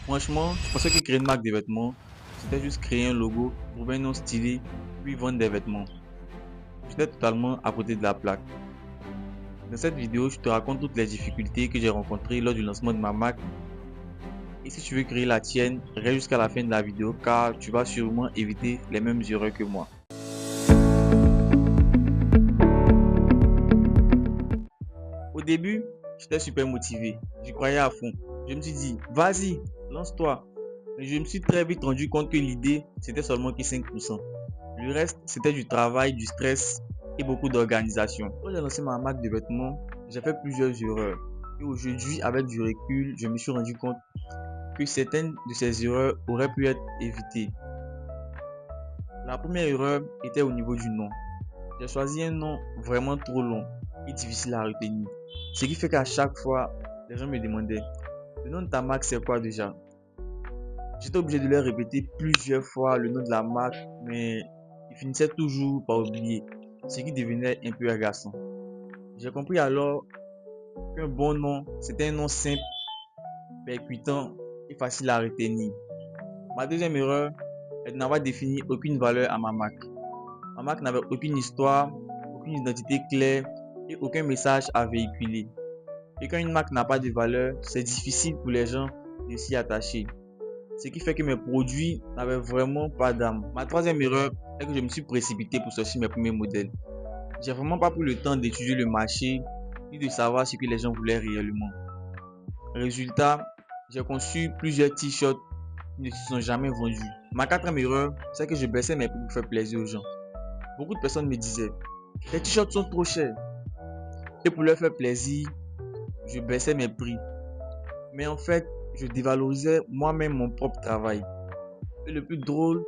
Franchement, je pensais que créer une marque de vêtements, c'était juste créer un logo, trouver un nom stylé, puis vendre des vêtements. J'étais totalement à côté de la plaque. Dans cette vidéo, je te raconte toutes les difficultés que j'ai rencontrées lors du lancement de ma marque. Et si tu veux créer la tienne, reste jusqu'à la fin de la vidéo car tu vas sûrement éviter les mêmes erreurs que moi. Au début, j'étais super motivé. J'y croyais à fond. Je me suis dit, vas-y, lance-toi. Mais je me suis très vite rendu compte que l'idée, c'était seulement que 5%. Le reste, c'était du travail, du stress et beaucoup d'organisation. Quand j'ai lancé ma marque de vêtements, j'ai fait plusieurs erreurs. Et aujourd'hui, avec du recul, je me suis rendu compte que certaines de ces erreurs auraient pu être évitées. La première erreur était au niveau du nom. J'ai choisi un nom vraiment trop long et difficile à retenir. Ce qui fait qu'à chaque fois, les gens me demandaient, le nom de ta marque c'est quoi déjà? J'étais obligé de leur répéter plusieurs fois le nom de la marque, mais ils finissaient toujours par oublier, ce qui devenait un peu agaçant. J'ai compris alors qu'un bon nom, c'était un nom simple, percutant et facile à retenir. Ma deuxième erreur est de n'avoir défini aucune valeur à ma marque. Ma marque n'avait aucune histoire, aucune identité claire et aucun message à véhiculer. Et quand une marque n'a pas de valeur, c'est difficile pour les gens de s'y attacher. Ce qui fait que mes produits n'avaient vraiment pas d'âme. Ma troisième erreur est que je me suis précipité pour sortir mes premiers modèles. J'ai vraiment pas pris le temps d'étudier le marché ni de savoir ce que les gens voulaient réellement. Résultat, j'ai conçu plusieurs t-shirts qui ne se sont jamais vendus. Ma quatrième erreur, c'est que je baissais mes prix pour faire plaisir aux gens. Beaucoup de personnes me disaient, les t-shirts sont trop chers. Et pour leur faire plaisir, je baissais mes prix. Mais en fait, je dévalorisais moi-même mon propre travail. Et le plus drôle,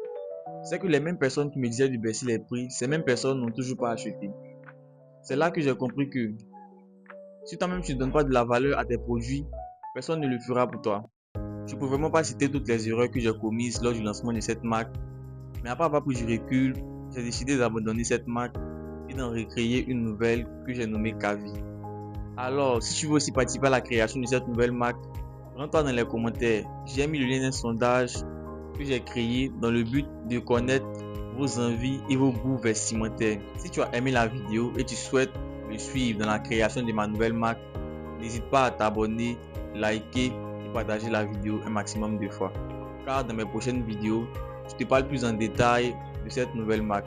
c'est que les mêmes personnes qui me disaient de baisser les prix, ces mêmes personnes n'ont toujours pas acheté. C'est là que j'ai compris que si toi-même tu ne donnes pas de la valeur à tes produits, personne ne le fera pour toi. Je ne peux vraiment pas citer toutes les erreurs que j'ai commises lors du lancement de cette marque, mais après avoir pris du recul, j'ai décidé d'abandonner cette marque et d'en recréer une nouvelle que j'ai nommée Kavi. Alors, si tu veux aussi participer à la création de cette nouvelle marque, rends-toi dans les commentaires. J'ai mis le lien d'un sondage que j'ai créé dans le but de connaître vos envies et vos goûts vestimentaires. Si tu as aimé la vidéo et tu souhaites me suivre dans la création de ma nouvelle marque, n'hésite pas à t'abonner, liker et partager la vidéo un maximum de fois. Car dans mes prochaines vidéos, je te parle plus en détail de cette nouvelle marque.